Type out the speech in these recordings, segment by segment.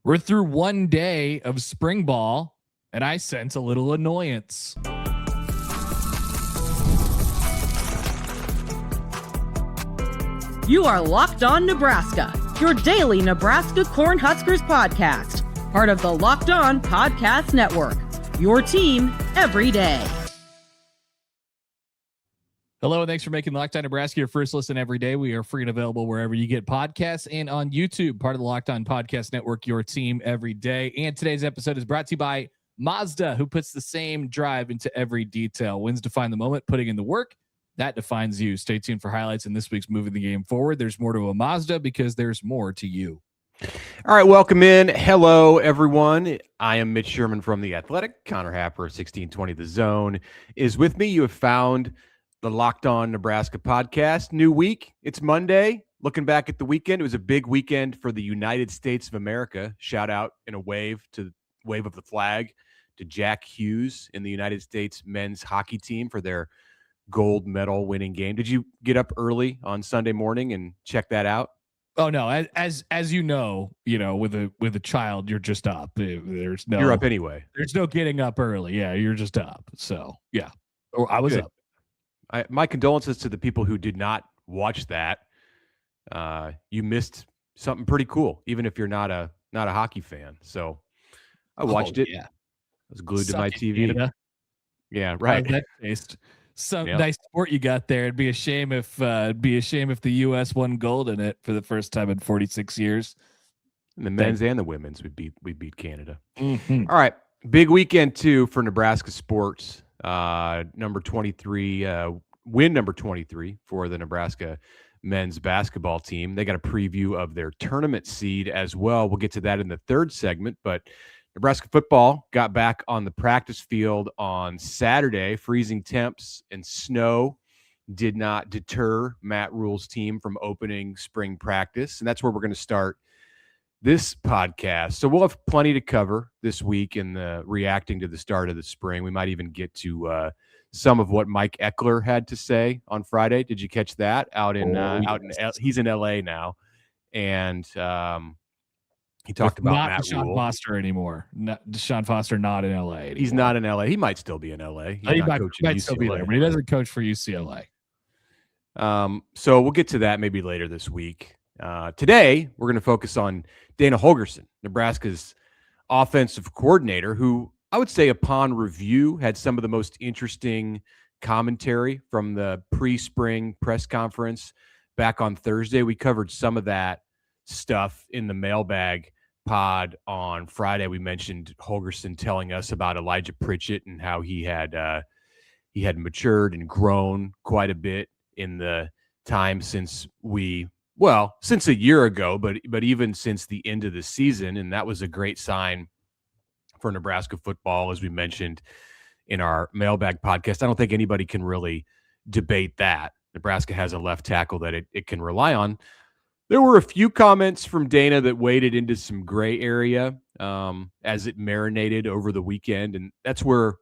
We're through one day of spring ball, and I sense a little annoyance. You are Locked On Nebraska, your daily Nebraska Cornhuskers podcast, part of the Locked On Podcast Network, your team every day. Hello, and thanks for making Locked On Nebraska your first listen every day. We are free and available wherever you get podcasts and on YouTube, part of the Locked On Podcast Network, your team every day. And today's episode is brought to you by Mazda, who puts the same drive into every detail. Wins define the moment, putting in the work. That defines you. Stay tuned for highlights in this week's Moving the Game Forward. There's more to a Mazda because there's more to you. All right, welcome in. Hello, everyone. I am Mitch Sherman from The Athletic. Connor Happer, 1620 The Zone, is with me. You have found the Locked On Nebraska podcast. New week. It's Monday. Looking back at the weekend, it was a big weekend for the United States of America. Shout out in a wave of the flag to Jack Hughes in the United States men's hockey team for their gold medal winning game. Did you get up early on Sunday morning and check that out? Oh no, as you know, with a child, you're just up. You're up anyway. There's no getting up early. Yeah, you're just up. So yeah, or I was Good. up. My condolences to the people who did not watch that. You missed something pretty cool, even if you're not a hockey fan. So I watched it. Yeah, I was glued to my TV. Canada. Yeah, right. That taste. Some nice sport you got there. It'd be a shame if the U.S. won gold in it for the first time in 46 years. And the men's and the women's, we beat Canada. Mm-hmm. All right, big weekend too for Nebraska sports. Number 23, win number 23 for the Nebraska men's basketball team. They got a preview of their tournament seed as well. We'll get to that in the third segment, but Nebraska football got back on the practice field on Saturday. Freezing temps and snow did not deter Matt Rule's team from opening spring practice, and that's where we're going to start this podcast. So we'll have plenty to cover this week in the reacting to the start of the spring. We might even get to some of what Mike Eckler had to say on Friday. Did you catch that? He's in LA now, and he talked about not Matt Deshaun Rule. Foster anymore. Deshaun Foster not in LA anymore. He's not in LA. He might still be in LA. He might still be there, but he doesn't coach for UCLA. So we'll get to that maybe later this week. Today, we're going to focus on Dana Holgorsen, Nebraska's offensive coordinator, who I would say upon review had some of the most interesting commentary from the pre-spring press conference back on Thursday. We covered some of that stuff in the mailbag pod on Friday. We mentioned Holgorsen telling us about Elijah Pritchett and how he had matured and grown quite a bit in the time since a year ago, but even since the end of the season. And that was a great sign for Nebraska football, as we mentioned in our mailbag podcast. I don't think anybody can really debate that. Nebraska has a left tackle that it can rely on. There were a few comments from Dana that waded into some gray area as it marinated over the weekend, and that's where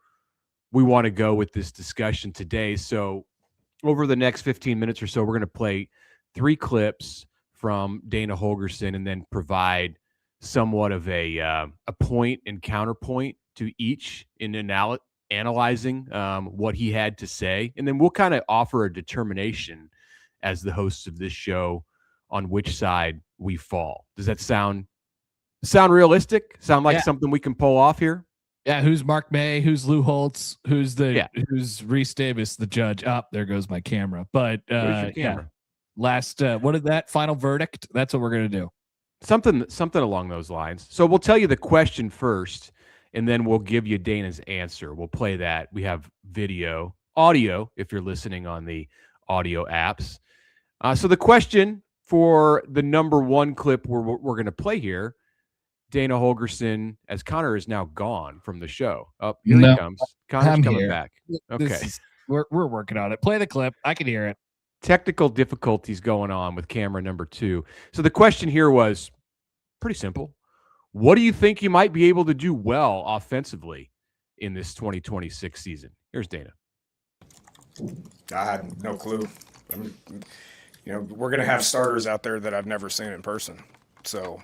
we want to go with this discussion today. So over the next 15 minutes or so, we're going to play 3 clips from Dana Holgorsen and then provide somewhat of a point and counterpoint to each in analyzing what he had to say. And then we'll kind of offer a determination as the hosts of this show on which side we fall. Does that sound realistic? Sound like something we can pull off here? Yeah, who's Mark May? Who's Lou Holtz? Who's Reese Davis, the judge? There goes my camera. But last what is that final verdict? That's what we're gonna do. Something along those lines. So we'll tell you the question first, and then we'll give you Dana's answer. We'll play that. We have audio if you're listening on the audio apps. So the question for the number 1 clip we're going to play here, Dana Holgorsen, as Connor is now gone from the show. Oh, here he comes. Connor's coming back. Okay. We're working on it. Play the clip. I can hear it. Technical difficulties going on with camera number 2. So the question here was pretty simple. What do you think you might be able to do well offensively in this 2026 season? Here's Dana. I had no clue. We're going to have starters out there that I've never seen in person. So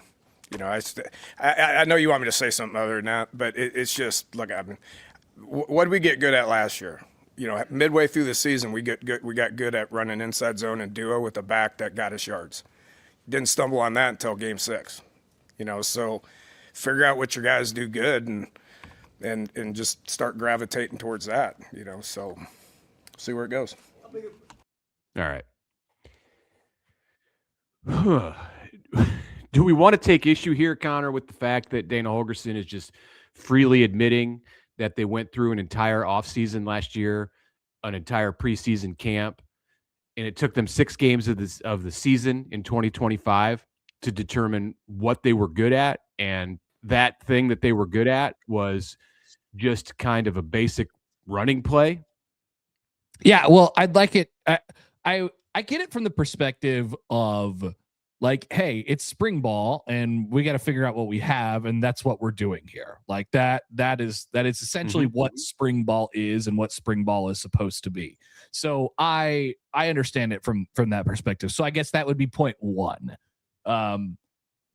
I know you want me to say something other than that, but it's just, look, I mean, what did we get good at last year? Midway through the season, we got good at running inside zone and duo with a back that got us yards. Didn't stumble on that until game 6. So figure out what your guys do good and just start gravitating towards that. So see where it goes. All right. Do we want to take issue here, Connor, with the fact that Dana Holgorsen is just freely admitting that they went through an entire offseason last year, an entire preseason camp, and it took them 6 games of the season in 2025 to determine what they were good at, and that thing that they were good at was just kind of a basic running play? Yeah, well, I'd like it. I get it from the perspective of, like, hey, it's spring ball and we got to figure out what we have, and that's what we're doing here. Like that is essentially what spring ball is and what spring ball is supposed to be. So I understand it from that perspective. So I guess that would be point 1.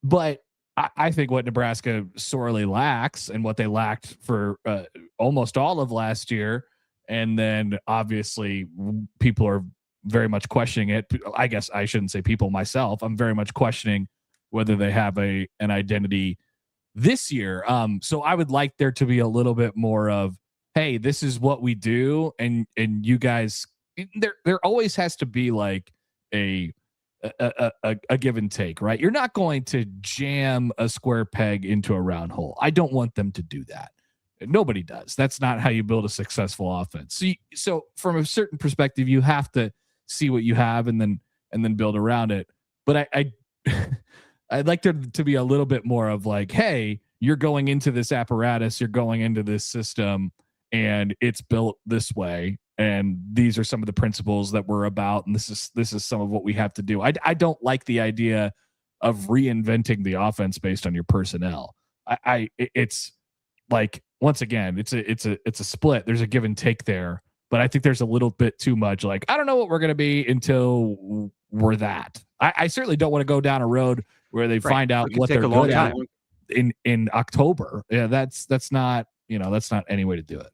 But I think what Nebraska sorely lacks, and what they lacked for almost all of last year, and then obviously people are very much questioning it. I guess I shouldn't say people, myself. I'm very much questioning whether they have an identity this year. So I would like there to be a little bit more of, hey, this is what we do, and you guys, there always has to be like a give and take, right? You're not going to jam a square peg into a round hole. I don't want them to do that. Nobody does. That's not how you build a successful offense. So from a certain perspective, you have to see what you have and then build around it. But I'd like there to be a little bit more of like, hey, you're going into this apparatus, you're going into this system, and it's built this way, and these are some of the principles that we're about, and this is some of what we have to do. I don't like the idea of reinventing the offense based on your personnel. It's like, once again, it's a split. There's a give and take there, but I think there's a little bit too much. Like, I don't know what we're going to be until we're that. I certainly don't want to go down a road where they find out what they're good at in October. Yeah, that's not any way to do it.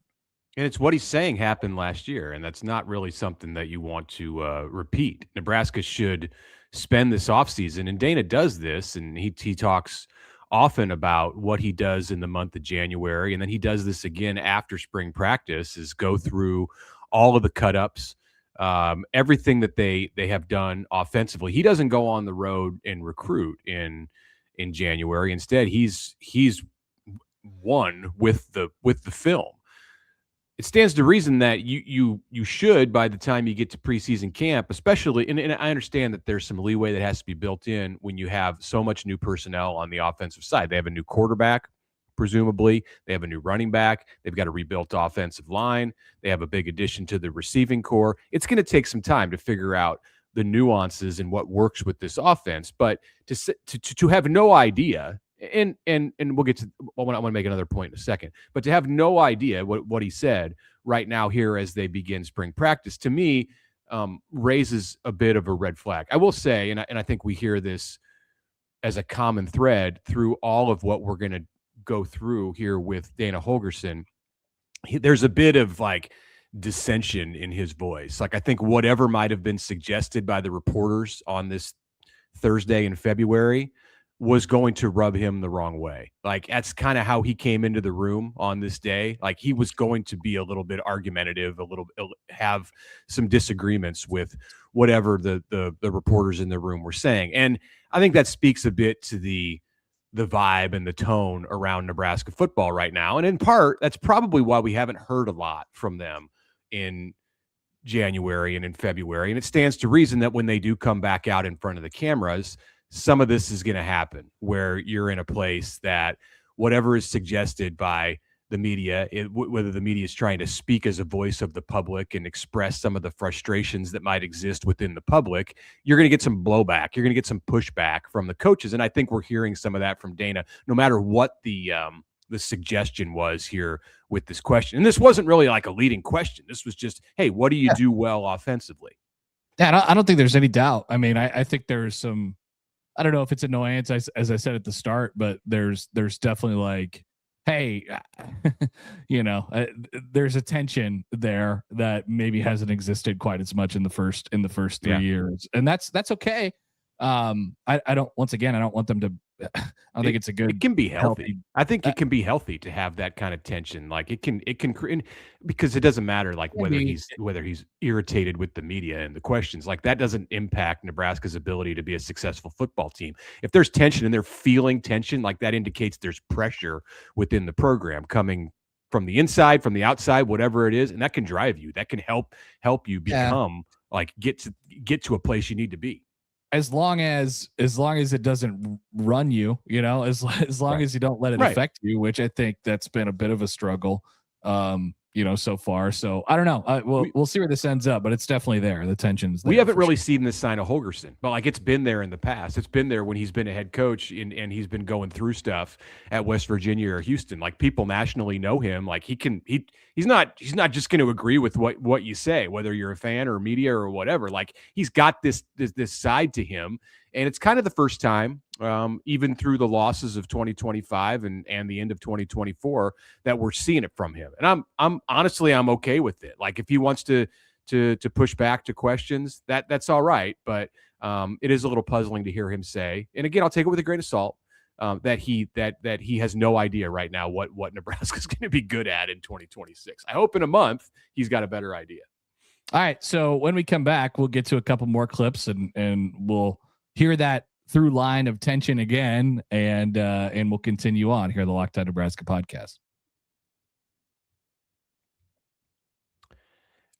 And it's what he's saying happened last year, and that's not really something that you want to repeat. Nebraska should spend this offseason, and Dana does this, and he talks often about what he does in the month of January, and then he does this again after spring practice, is go through all of the cut-ups, everything that they have done offensively. He doesn't go on the road and recruit in January. Instead, he's won with the film. It stands to reason that you should, by the time you get to preseason camp, especially, and I understand that there's some leeway that has to be built in when you have so much new personnel on the offensive side. They have a new quarterback, presumably. They have a new running back. They've got a rebuilt offensive line. They have a big addition to the receiving corps. It's going to take some time to figure out the nuances and what works with this offense. But to have no idea, and we'll get to, I want to make another point in a second, but to have no idea what he said right now here as they begin spring practice, to me, raises a bit of a red flag. I will say, and I think we hear this as a common thread through all of what we're going to go through here with Dana Holgorsen, there's a bit of like dissension in his voice. Like, I think whatever might have been suggested by the reporters on this Thursday in February was going to rub him the wrong way. Like, that's kind of how he came into the room on this day. Like, he was going to be a little bit argumentative, have some disagreements with whatever the reporters in the room were saying. And I think that speaks a bit to the vibe and the tone around Nebraska football right now. And in part, that's probably why we haven't heard a lot from them in January and in February. And it stands to reason that when they do come back out in front of the cameras, some of this is going to happen where you're in a place that whatever is suggested by the media, whether the media is trying to speak as a voice of the public and express some of the frustrations that might exist within the public, you're going to get some blowback. You're going to get some pushback from the coaches. And I think we're hearing some of that from Dana, no matter what the suggestion was here with this question. And this wasn't really like a leading question. This was just, hey, what do you do well offensively? Yeah, I don't think there's any doubt. I mean, I think there's some I don't know if it's annoyance, as I said at the start, but there's definitely like, hey, there's a tension there that maybe hasn't existed quite as much in the first 3 years, and that's okay. I don't want them to. I don't think it's a good. It can be healthy. I think it can be healthy to have that kind of tension. Like it can because it doesn't matter like whether he's irritated with the media and the questions. Like that doesn't impact Nebraska's ability to be a successful football team. If there's tension and they're feeling tension, like that indicates there's pressure within the program coming from the inside, from the outside, whatever it is, and that can drive you. That can help you become like get to a place you need to be. As long as it doesn't run you, as long as you don't let it affect you, which I think that's been a bit of a struggle, so far. So I don't know. We'll see where this ends up, but it's definitely there. The tension's there. We haven't really seen this sign of Holgorsen, but like it's been there in the past. It's been there when he's been a head coach and he's been going through stuff at West Virginia or Houston. Like people nationally know him. Like he's not just going to agree with what you say, whether you're a fan or media or whatever. Like he's got this side to him, and it's kind of the first time, even through the losses of 2025 and the end of 2024, that we're seeing it from him. And I'm honestly okay with it. Like if he wants to push back to questions, that's all right. But it is a little puzzling to hear him say, and again, I'll take it with a grain of salt, that he has no idea right now what Nebraska's going to be good at in 2026. I hope in a month he's got a better idea. All right. So when we come back, we'll get to a couple more clips and we'll hear that through line of tension again, and we'll continue on here on the Locked On Nebraska podcast.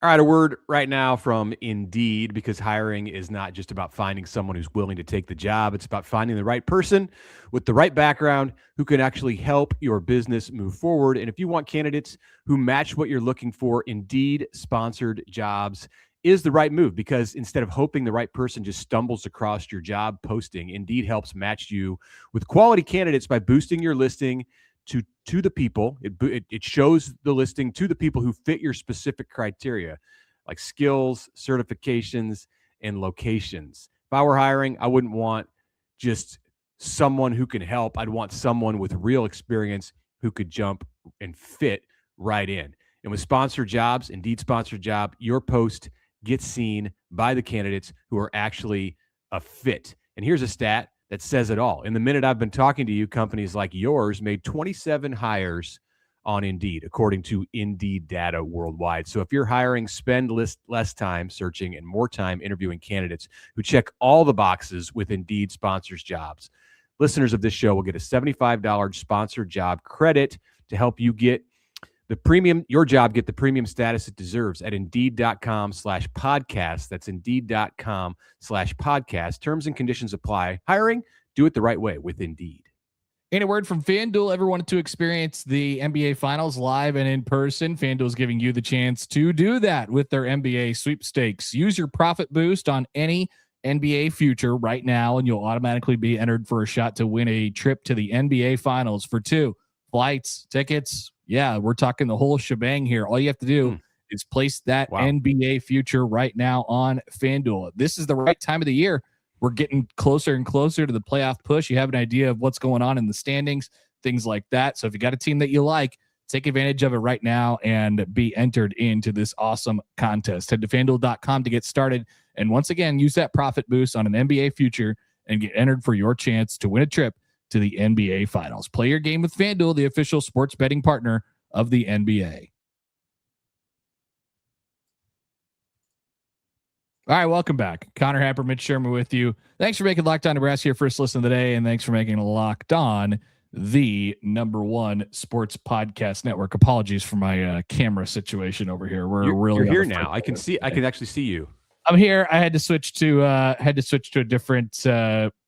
All right, a word right now from Indeed, because hiring is not just about finding someone who's willing to take the job. It's about finding the right person with the right background who can actually help your business move forward. And if you want candidates who match what you're looking for, Indeed-sponsored jobs is the right move, because instead of hoping the right person just stumbles across your job posting, Indeed helps match you with quality candidates by boosting your listing to the people. It shows the listing to the people who fit your specific criteria, like skills, certifications, and locations. If I were hiring, I wouldn't want just someone who can help. I'd want someone with real experience who could jump and fit right in. And with sponsored jobs, Indeed sponsored job, your post gets seen by the candidates who are actually a fit. And here's a stat that says it all. In the minute I've been talking to you, companies like yours made 27 hires on Indeed, according to Indeed data worldwide. So if you're hiring, spend less time searching and more time interviewing candidates who check all the boxes with Indeed sponsors jobs. Listeners of this show will get a $75 sponsored job credit to help you get your job get the premium status it deserves at Indeed.com/podcast. That's Indeed.com/podcast. Terms and conditions apply. Hiring, do it the right way with Indeed. And a word from FanDuel. Ever wanted to experience the NBA Finals live and in person? FanDuel is giving you the chance to do that with their NBA sweepstakes. Use your profit boost on any NBA future right now, and you'll automatically be entered for a shot to win a trip to the NBA Finals for 2 flights, tickets. Yeah, we're talking the whole shebang here. All you have to do is place that NBA future right now on FanDuel. This is the right time of the year. We're getting closer and closer to the playoff push. You have an idea of what's going on in the standings, things like that. So if you got a team that you like, take advantage of it right now and be entered into this awesome contest. Head to FanDuel.com to get started. And once again, use that profit boost on an NBA future and get entered for your chance to win a trip to the NBA Finals. Play your game with FanDuel, the official sports betting partner of the NBA. All right, welcome back. Connor Happer, Mitch Sherman with you. Thanks for making Locked On Nebraska your first listen of the day, and thanks for making Locked On the #1 sports podcast network. Apologies for my camera situation over here. You're here now. I can actually see you. I'm here. I had to switch to a different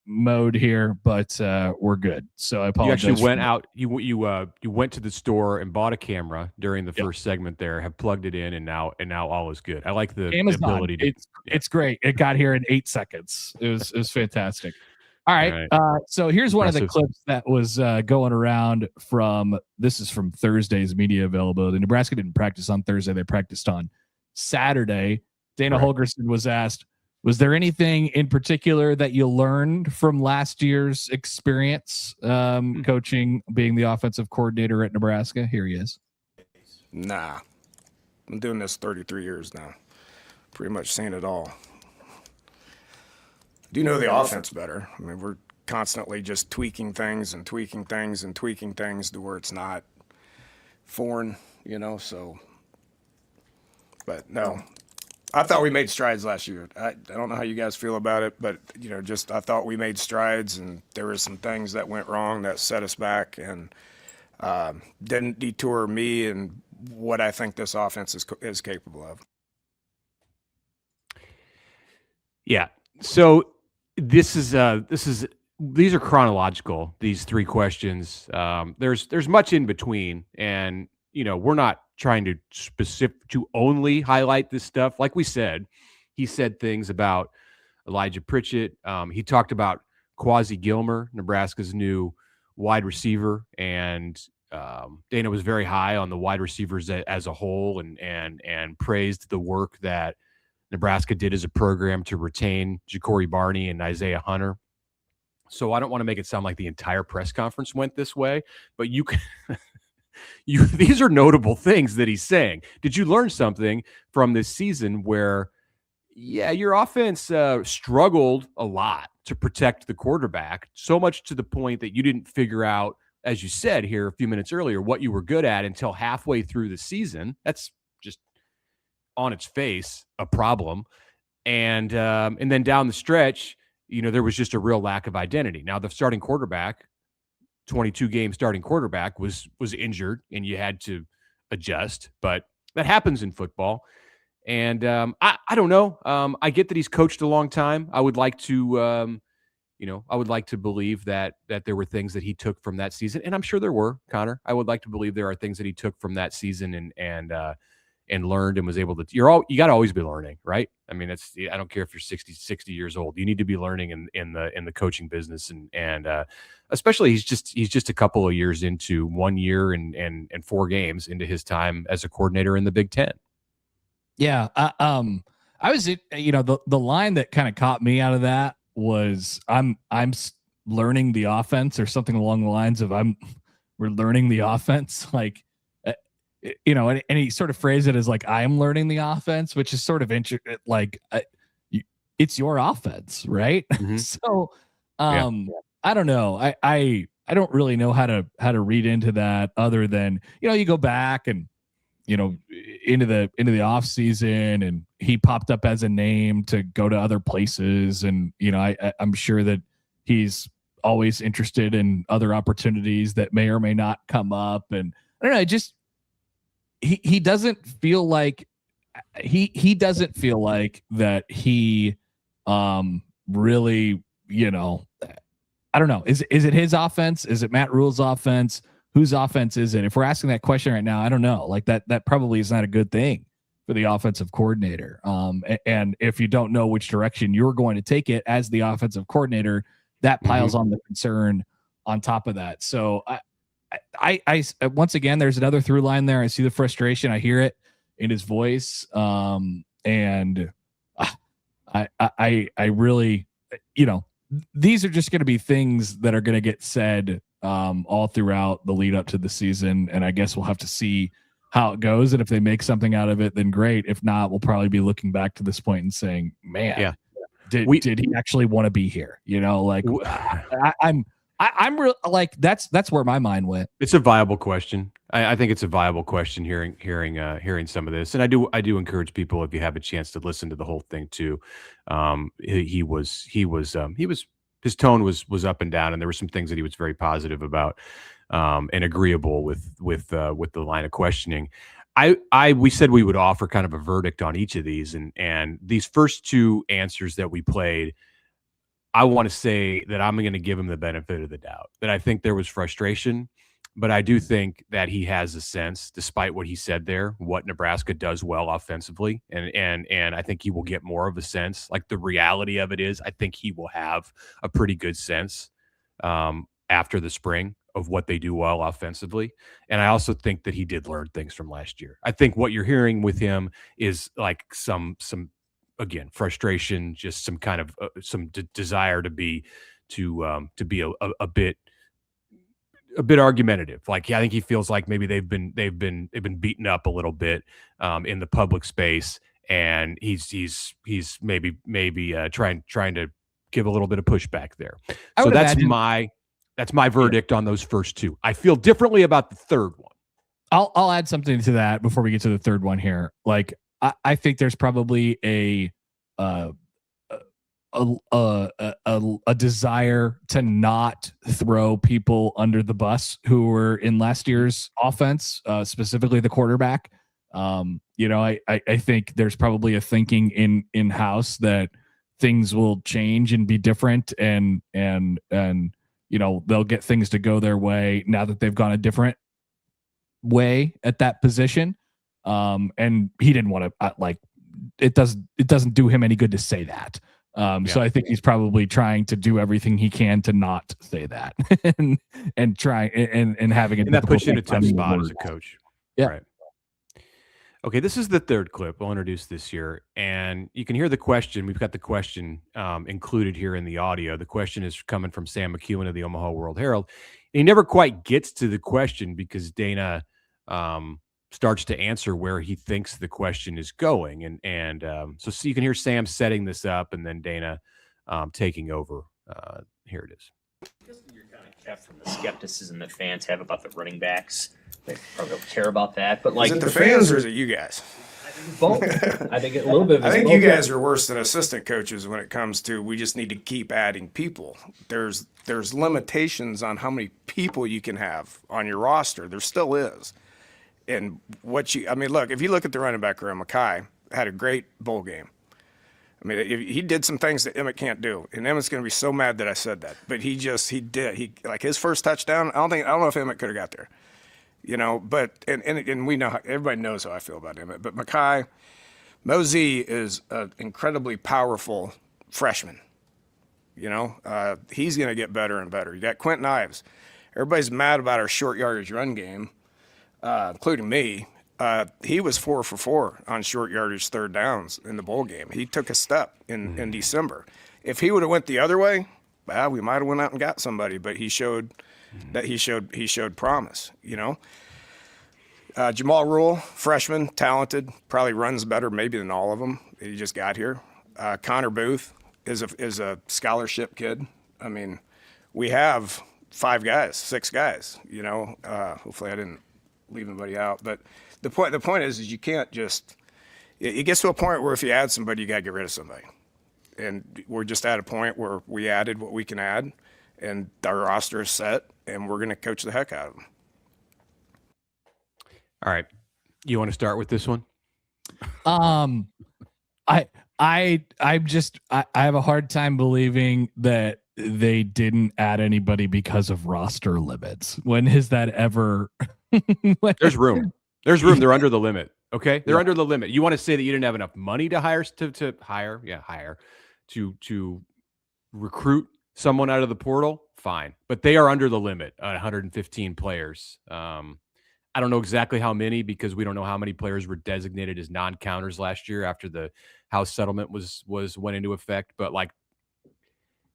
mode here, but we're good. So I apologize. You actually went out. You went to the store and bought a camera during the first segment there. Have plugged it in, and now all is good. I like the Amazon, ability to. It's great. It got here in 8 seconds. It was fantastic. All right. So here's one of the clips that was going around this is from Thursday's media availability. Nebraska didn't practice on Thursday. They practiced on Saturday. Dana Holgorsen was asked, Was there anything in particular that you learned from last year's experience coaching, being the offensive coordinator at Nebraska? Here he is. Nah. I'm doing this 33 years now. Pretty much seen it all. Do you know the offense better? I mean, we're constantly just tweaking things and tweaking things and tweaking things to where it's not foreign, so. But no, I thought we made strides last year. I don't know how you guys feel about it, but, I thought we made strides, and there were some things that went wrong that set us back and didn't detour me and what I think this offense is capable of. Yeah. So these are chronological, these three questions. There's much in between, and we're not trying to only highlight this stuff. Like we said, he said things about Elijah Pritchett. He talked about Quasi Gilmer, Nebraska's new wide receiver, and Dana was very high on the wide receivers as a whole, and praised the work that Nebraska did as a program to retain Ja'Cory Barney and Isaiah Hunter. So I don't want to make it sound like the entire press conference went this way, but you can. These are notable things that he's saying. Did you learn something from this season where, your offense struggled a lot to protect the quarterback, so much to the point that you didn't figure out, as you said here a few minutes earlier, what you were good at until halfway through the season? That's just on its face a problem. And then down the stretch, there was just a real lack of identity. Now the starting quarterback, 22-game starting quarterback, was injured, and you had to adjust, but that happens in football. And I don't know. I get that he's coached a long time. I would like to, believe that there were things that he took from that season, and I'm sure there were, Connor. I would like to believe there are things that he took from that season and learned and was able to. You got to always be learning, right? I mean, I don't care if you're 60 years old. You need to be learning in the coaching business, and especially he's just a couple of years into 1 year and 4 games into his time as a coordinator in the Big Ten. Yeah. I was, the line that kind of caught me out of that was I'm learning the offense, or something along the lines of we're learning the offense. Like, and he sort of phrased it as like, I'm learning the offense, which is sort of it's your offense, right? Mm-hmm. So, I don't know. I don't really know how to read into that, other than, you go back and, into the off season, and he popped up as a name to go to other places. And, I'm sure that he's always interested in other opportunities that may or may not come up. And I don't know, just, he doesn't feel like he doesn't feel like that he really, I don't know. Is it his offense? Is it Matt Rule's offense? Whose offense is it? If we're asking that question right now, I don't know. Like that probably is not a good thing for the offensive coordinator. And if you don't know which direction you're going to take it as the offensive coordinator, that piles on the concern on top of that. So I once again, there's another through line there. I see the frustration. I hear it in his voice. And I really, these are just going to be things that are going to get said all throughout the lead up to the season. And I guess we'll have to see how it goes. And if they make something out of it, then great. If not, we'll probably be looking back to this point and saying, man, did he actually want to be here? I'm real, like, that's where my mind went. It's a viable question. I think it's a viable question hearing some of this. And I do encourage people, if you have a chance, to listen to the whole thing too. His tone was up and down, and there were some things that he was very positive about, and agreeable with the line of questioning. We said we would offer kind of a verdict on each of these, and these first two answers that we played, I want to say that I'm going to give him the benefit of the doubt, that I think there was frustration, but I do think that he has a sense, despite what he said there, what Nebraska does well offensively. And I think he will get more of a sense. Like, the reality of it is, I think he will have a pretty good sense after the spring of what they do well offensively. And I also think that he did learn things from last year. I think what you're hearing with him is like some again, frustration, just some kind of desire to be a bit argumentative. Like, I think he feels like maybe they've been beaten up a little bit in the public space, and he's maybe trying to give a little bit of pushback there. So that's my verdict on those first two. I feel differently about the third one. I'll add something to that before we get to the third one here. Like, I think there's probably a desire to not throw people under the bus who were in last year's offense, specifically the quarterback. I think there's probably a thinking in house that things will change and be different, and they'll get things to go their way now that they've gone a different way at that position. And he didn't want to it doesn't do him any good to say that. So I think he's probably trying to do everything he can to not say that and try and having it. And that puts you in a tough spot as a coach. Yeah. Right. Okay. This is the third clip I'll introduce this year, and you can hear the question. We've got the question included here in the audio. The question is coming from Sam McEwen of the Omaha World Herald. And he never quite gets to the question because Dana, starts to answer where he thinks the question is going. So you can hear Sam setting this up and then Dana taking over. Here it is. You're kind of kept from the skepticism that fans have about the running backs. They probably don't care about that. But is it the fans or is it you guys? I think both. I think a little bit of I think you guys are worse than assistant coaches when it comes to we just need to keep adding people. There's limitations on how many people you can have on your roster. There still is. And look, if you look at the running back room, Mackay had a great bowl game. I mean, he did some things that Emmett can't do, and Emmett's going to be so mad that I said that. But he did. He like his first touchdown. I don't know if Emmett could have got there, But and we know everybody knows how I feel about Emmett. But Mackay, Mosey is an incredibly powerful freshman. He's going to get better and better. You got Quentin Ives. Everybody's mad about our short yardage run game. Including me, he was 4 for 4 on short yardage third downs in the bowl game. He took a step in December. If he would have went the other way, we might have went out and got somebody. But he showed that he showed promise. Jamal Rule, freshman, talented, probably runs better maybe than all of them. He just got here. Connor Booth is a scholarship kid. I mean, we have 6 guys. Hopefully I didn't leave anybody out, but the point is you can't just. It gets to a point where if you add somebody, you got to get rid of somebody, and we're just at a point where we added what we can add, and our roster is set, and we're going to coach the heck out of them. All right, you want to start with this one? I have a hard time believing that they didn't add anybody because of roster limits. When has that ever? There's room. They're under the limit. Okay. They're under the limit. You want to say that you didn't have enough money to hire to recruit someone out of the portal. Fine. But they are under the limit at 115 players. I don't know exactly how many, because we don't know how many players were designated as non-counters last year after the House settlement went into effect. But like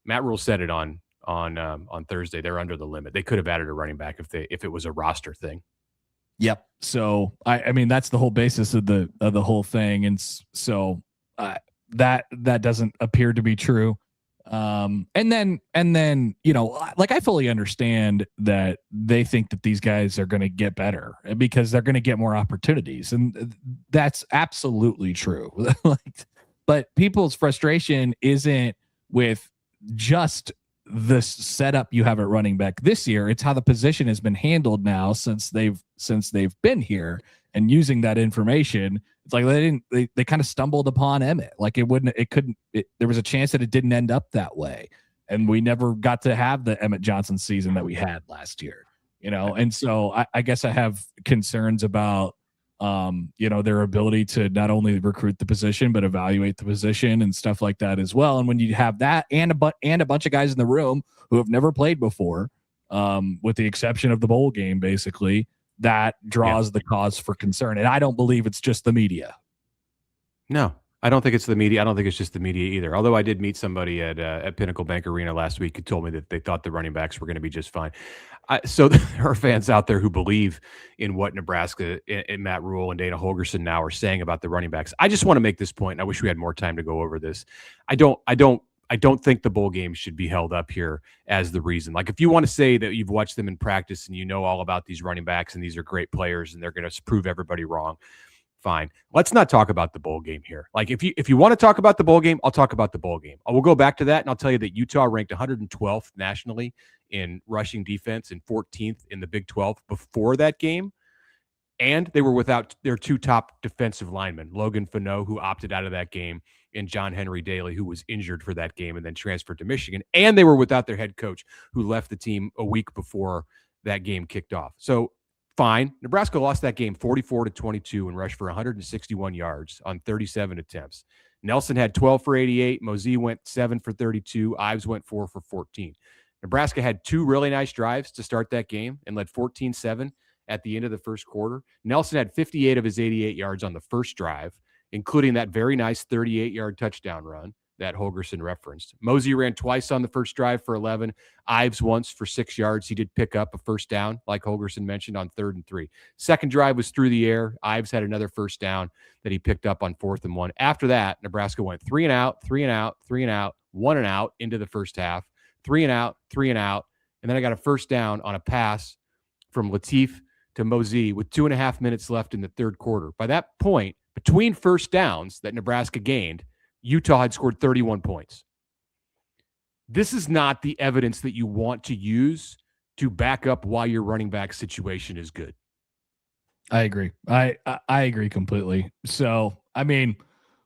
Matt Rule said it on Thursday, they're under the limit. They could have added a running back if it was a roster thing. Yep. So I mean that's the whole basis of the whole thing, and so that doesn't appear to be true. And then I fully understand that they think that these guys are going to get better because they're going to get more opportunities, and that's absolutely true. But people's frustration isn't with just the setup you have at running back this year. It's how the position has been handled now since they've been here, and using that information. It's like they kind of stumbled upon Emmett. Like there was a chance that it didn't end up that way. And we never got to have the Emmett Johnson season that we had last year, And so I guess I have concerns about, their ability to not only recruit the position, but evaluate the position and stuff like that as well. And when you have that and a bunch of guys in the room who have never played before, with the exception of the bowl game, basically, that draws the cause for concern. And I don't believe it's just the media. No, I don't think it's the media. I don't think it's just the media either. Although I did meet somebody at Pinnacle Bank Arena last week who told me that they thought the running backs were going to be just fine. So there are fans out there who believe in what Nebraska and Matt Rule and Dana Holgorsen now are saying about the running backs. I just want to make this point, and I wish we had more time to go over this. I don't think the bowl game should be held up here as the reason. Like, if you want to say that you've watched them in practice and you know all about these running backs and these are great players and they're going to prove everybody wrong, fine. Let's not talk about the bowl game here. Like, if you want to talk about the bowl game, I'll talk about the bowl game. I will go back to that, and I'll tell you that Utah ranked 112th nationally in rushing defense and 14th in the Big 12 before that game. And they were without their two top defensive linemen, Logan Fano, who opted out of that game, and John Henry Daly, who was injured for that game and then transferred to Michigan. And they were without their head coach, who left the team a week before that game kicked off. So fine. Nebraska lost that game 44-22 and rushed for 161 yards on 37 attempts. Nelson had 12 for 88. Mosee went 7 for 32. Ives went 4 for 14. Nebraska had two really nice drives to start that game and led 14-7 at the end of the first quarter. Nelson had 58 of his 88 yards on the first drive, including that very nice 38-yard touchdown run that Holgorsen referenced. Mosee ran twice on the first drive for 11. Ives once for 6 yards. He did pick up a first down, like Holgorsen mentioned, on 3rd and 3. Second drive was through the air. Ives had another first down that he picked up on 4th and 1. After that, Nebraska went 3 and out, 3 and out, 3 and out, 1 and out into the first half, 3 and out, 3 and out. And then I got a first down on a pass from Latif to Mosee with 2.5 minutes left in the third quarter. By that point, between first downs that Nebraska gained, Utah had scored 31 points. This is not the evidence that you want to use to back up why your running back situation is good. I agree. I agree completely. So, I mean,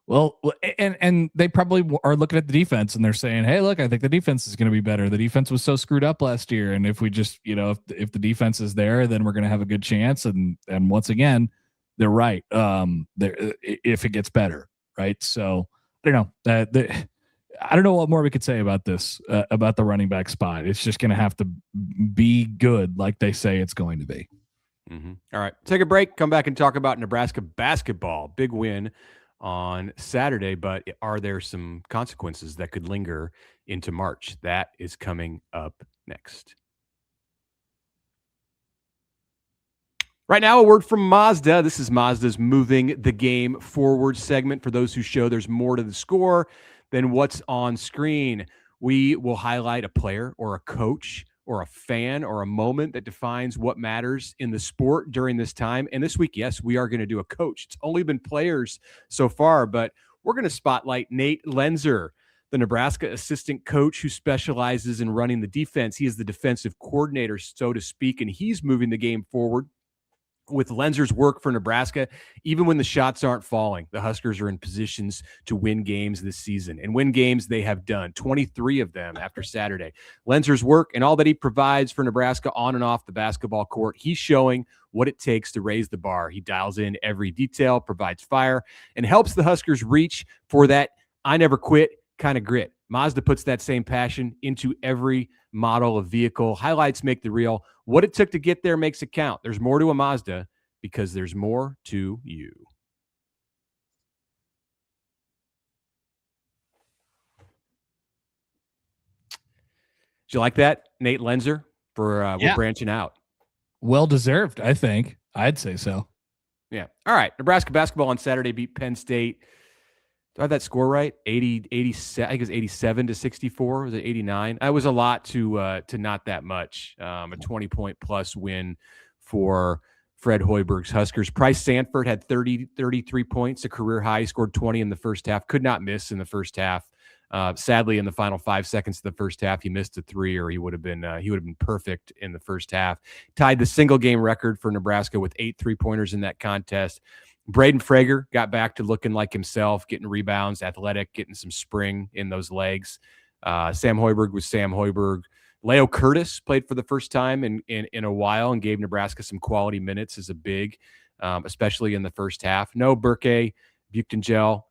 well, and they probably are looking at the defense and they're saying, hey, look, I think the defense is going to be better. The defense was so screwed up last year. And if we just, if the defense is there, then we're going to have a good chance. And once again, they're right. If it gets better. Right. So I don't know. I don't know what more we could say about this, about the running back spot. It's just going to have to be good, like they say it's going to be. Mm-hmm. All right. Take a break. Come back and talk about Nebraska basketball. Big win on Saturday, but are there some consequences that could linger into March? That is coming up next. Right now, a word from Mazda. This is Mazda's Moving the Game Forward segment. For those who show there's more to the score than what's on screen, we will highlight a player or a coach or a fan or a moment that defines what matters in the sport during this time. And this week, yes, we are going to do a coach. It's only been players so far, but we're going to spotlight Nate Lenzer, the Nebraska assistant coach who specializes in running the defense. He is the defensive coordinator, so to speak, and he's moving the game forward with Lenzer's work for Nebraska. Even when the shots aren't falling, the Huskers are in positions to win games this season, and win games they have done, 23 of them after Saturday. Lenzer's work and all that he provides for Nebraska on and off the basketball court, he's showing what it takes to raise the bar. He dials in every detail, provides fire, and helps the Huskers reach for that I never quit kind of grit. Mazda puts that same passion into every model of vehicle. Highlights make the reel. What it took to get there makes it count. There's more to a Mazda because there's more to you. Did you like that, Nate Lenzer, for we're branching out? Well deserved, I think. I'd say so. Yeah. All right. Nebraska basketball on Saturday beat Penn State. Do I have that score right? 87, I think it was 87-64. Was it 89? It was a lot to not that much. A 20-point plus win for Fred Hoiberg's Huskers. Pryce Sandfort had 33 points, a career high. He scored 20 in the first half. Could not miss in the first half. Sadly, in the final 5 seconds of the first half, he missed a three, or he would have been perfect in the first half. Tied the single game record for Nebraska with 8 3-pointers in that contest. Braden Frager got back to looking like himself, getting rebounds, athletic, getting some spring in those legs. Sam Hoiberg was Sam Hoiberg. Leo Curtis played for the first time in a while and gave Nebraska some quality minutes as a big, especially in the first half. No, Burke Buchtengel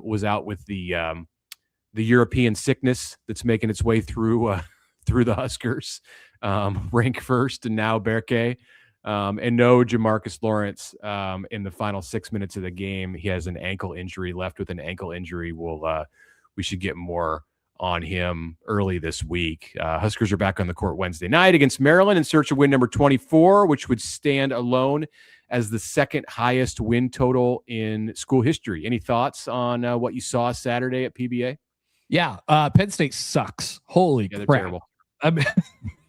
was out with the European sickness that's making its way through the Huskers. Rank first, and now Burke And no Jamarcus Lawrence in the final 6 minutes of the game. He has an ankle injury, left with an ankle injury. We should get more on him early this week. Huskers are back on the court Wednesday night against Maryland in search of win number 24, which would stand alone as the second highest win total in school history. Any thoughts on what you saw Saturday at PBA? Yeah, Penn State sucks. Holy Yeah, they're crap. terrible. I mean,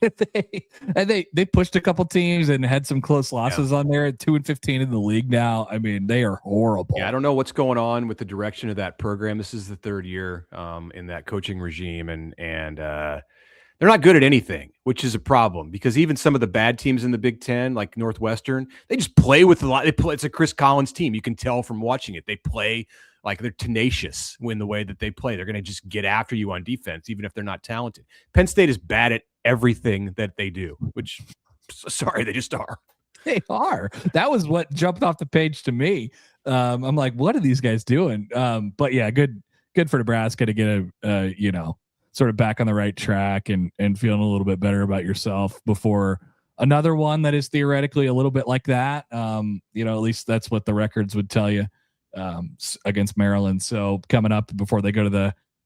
they pushed a couple teams and had some close losses on there at 2-15 in the league now. I mean, they are horrible. Yeah, I don't know what's going on with the direction of that program. This is the third year in that coaching regime, and they're not good at anything, which is a problem because even some of the bad teams in the Big Ten, like Northwestern, they just play with a lot. It's a Chris Collins team. You can tell from watching it. They play like they're tenacious in the way that they play. They're going to just get after you on defense, even if they're not talented. Penn State is bad at everything that they do, which, sorry, they just are. They are. That was what jumped off the page to me. I'm like, what are these guys doing? But yeah, good for Nebraska to get a, sort of back on the right track and feeling a little bit better about yourself before another one that is theoretically a little bit like that. At least that's what the records would tell you against Maryland. So coming up before they go to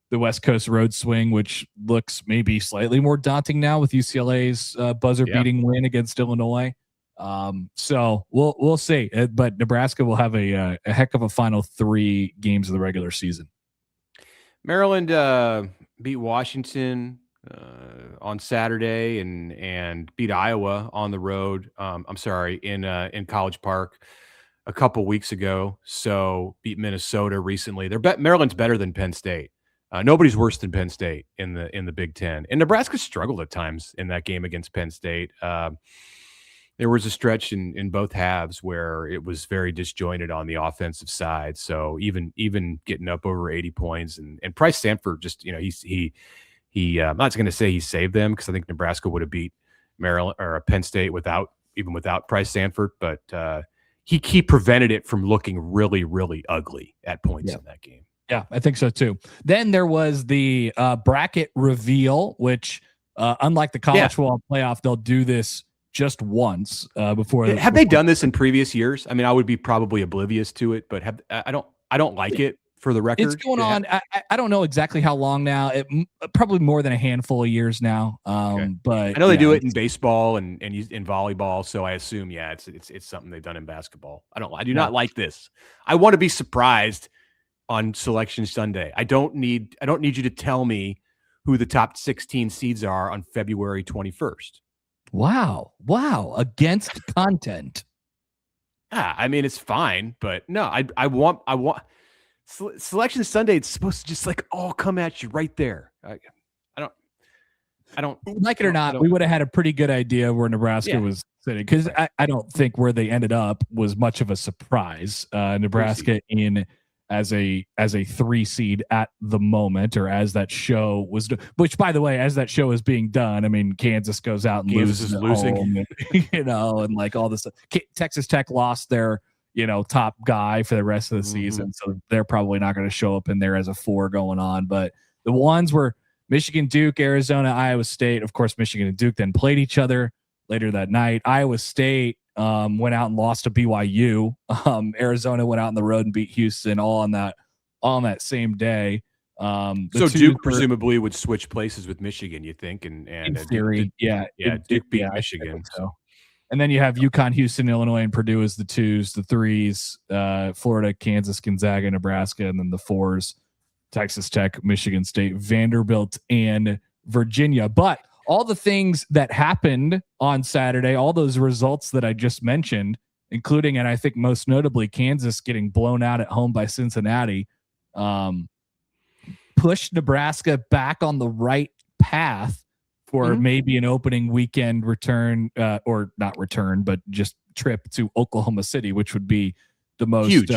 the West Coast road swing, which looks maybe slightly more daunting now with UCLA's buzzer beating win against Illinois. So we'll see, but Nebraska will have a heck of a final 3 games of the regular season. Maryland beat Washington on Saturday and beat Iowa on the road. In College Park a couple weeks ago. So beat Minnesota recently. Maryland's better than Penn State. Nobody's worse than Penn State in the Big Ten. And Nebraska struggled at times in that game against Penn State. There was a stretch in both halves where it was very disjointed on the offensive side. So even getting up over 80 points and Pryce Sandfort just, I'm not going to say he saved them because I think Nebraska would have beat Maryland or Penn State without Pryce Sandfort, but he prevented it from looking really, really ugly at points in that game. Yeah, I think so too. Then there was the bracket reveal, which unlike the college football playoff, they'll do this just once before. Have they done this in previous years? I mean, I would be probably oblivious to it, but I don't like it. For the record, it's going on. I don't know exactly how long now. It probably more than a handful of years now. But I know they do it in baseball and in volleyball. So I assume, it's something they've done in basketball. I do not like this. I want to be surprised on Selection Sunday. I don't need you to tell me who the top 16 seeds are on February 21st. Wow. Against content. I mean, it's fine, but no, I want. Selection Sunday, it's supposed to just all come at you right there. I don't like it or not. We would have had a pretty good idea where Nebraska was sitting because I don't think where they ended up was much of a surprise. Nebraska in as a 3 seed at the moment, or as that show was, which by the way, as that show is being done, I mean, Kansas goes out and loses, and, and like all this. Texas Tech lost their top guy for the rest of the season. So they're probably not going to show up in there as a 4 going on. But the ones were Michigan, Duke, Arizona, Iowa State. Of course, Michigan and Duke then played each other later that night. Iowa State went out and lost to BYU. Arizona went out on the road and beat Houston all on that same day. So Duke presumably would switch places with Michigan, you think? And in theory, Duke beat Michigan. So. And then you have UConn, Houston, Illinois, and Purdue as the 2s, the 3s, Florida, Kansas, Gonzaga, Nebraska, and then the 4s, Texas Tech, Michigan State, Vanderbilt, and Virginia. But all the things that happened on Saturday, all those results that I just mentioned, including, and I think most notably, Kansas getting blown out at home by Cincinnati, pushed Nebraska back on the right path for maybe an opening weekend return, or not return, but just trip to Oklahoma City, which would be the most huge.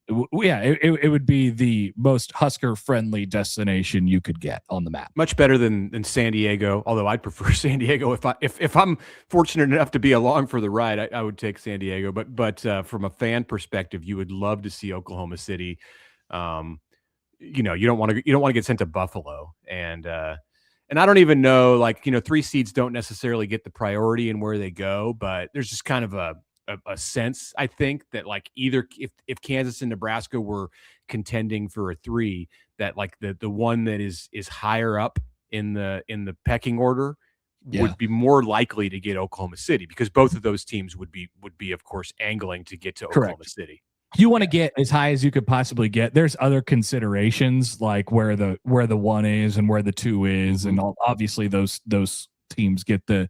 It would be the most Husker-friendly destination you could get on the map. Much better than San Diego, although I'd prefer San Diego if I'm fortunate enough to be along for the ride. I would take San Diego, but from a fan perspective, you would love to see Oklahoma City. You don't want to get sent to Buffalo, and And I don't even know, like, 3 seeds don't necessarily get the priority in where they go, but there's just kind of a sense, I think, that like either if Kansas and Nebraska were contending for a 3, that like the one that is higher up in the pecking order would be more likely to get Oklahoma City, because both of those teams would be of course angling to get to Oklahoma City. You want to get as high as you could possibly get. There's other considerations like where the 1 is and where the 2 is, and obviously those teams get the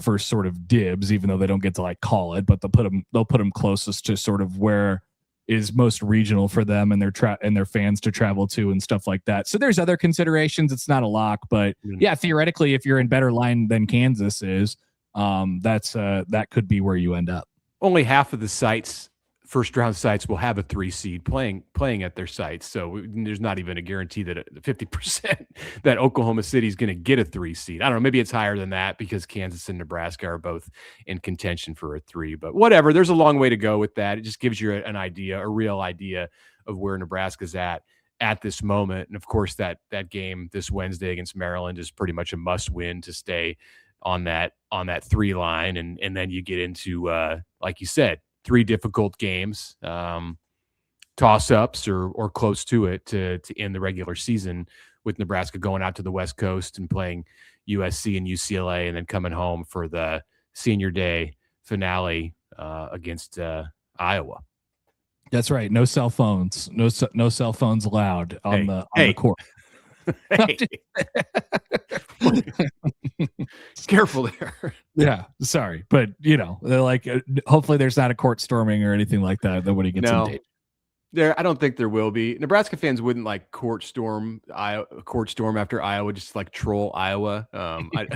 first sort of dibs, even though they don't get to like call it, but they'll put them closest to sort of where is most regional for them and their fans to travel to and stuff like that. So there's other considerations. It's not a lock, but yeah, theoretically, if you're in better line than Kansas is, that could be where you end up. Only half of the sites, first round sites, will have a 3 seed playing at their sites. So there's not even a guarantee that 50% that Oklahoma City is going to get a 3 seed. I don't know. Maybe it's higher than that because Kansas and Nebraska are both in contention for a 3, but whatever. There's a long way to go with that. It just gives you an idea, a real idea of where Nebraska's at this moment. And of course that game this Wednesday against Maryland is pretty much a must win to stay on that 3 line. And then you get into, like you said, 3 difficult games, toss-ups or close to it to end the regular season, with Nebraska going out to the West Coast and playing USC and UCLA, and then coming home for the senior day finale against Iowa. That's right. No cell phones. No cell phones allowed on the court. Hey. Careful there. Yeah, sorry, but they're like, hopefully there's not a court storming or anything like that. That when he gets in there, I don't think there will be. Nebraska fans wouldn't like court storm after Iowa, just like troll Iowa. I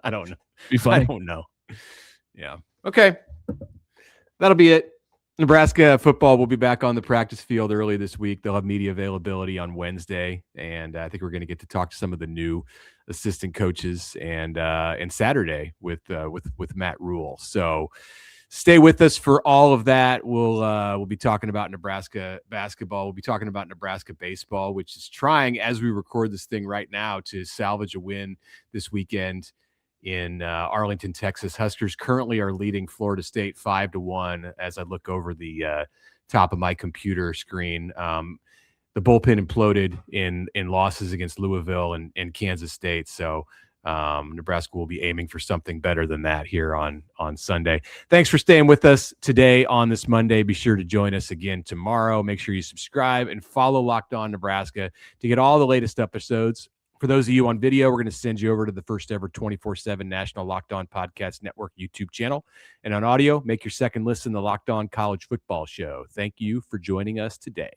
don't know. Be funny. I don't know. Yeah. Okay. That'll be it. Nebraska football will be back on the practice field early this week. They'll have media availability on Wednesday, and I think we're going to get to talk to some of the new assistant coaches and Saturday with Matt Rule. So stay with us for all of that. We'll be talking about Nebraska basketball. We'll be talking about Nebraska baseball, which is trying, as we record this thing right now, to salvage a win this weekend in Arlington, Texas. Huskers currently are leading Florida State 5-1 as I look over the top of my computer screen. The bullpen imploded in losses against Louisville and Kansas State. So Nebraska will be aiming for something better than that here on Sunday. Thanks for staying with us today on this Monday. Be sure to join us again tomorrow. Make sure you subscribe and follow Locked On Nebraska to get all the latest episodes. For those of you on video, we're going to send you over to the first ever 24/7 National Locked On Podcast Network YouTube channel. And on audio, make your second listen the Locked On College Football Show. Thank you for joining us today.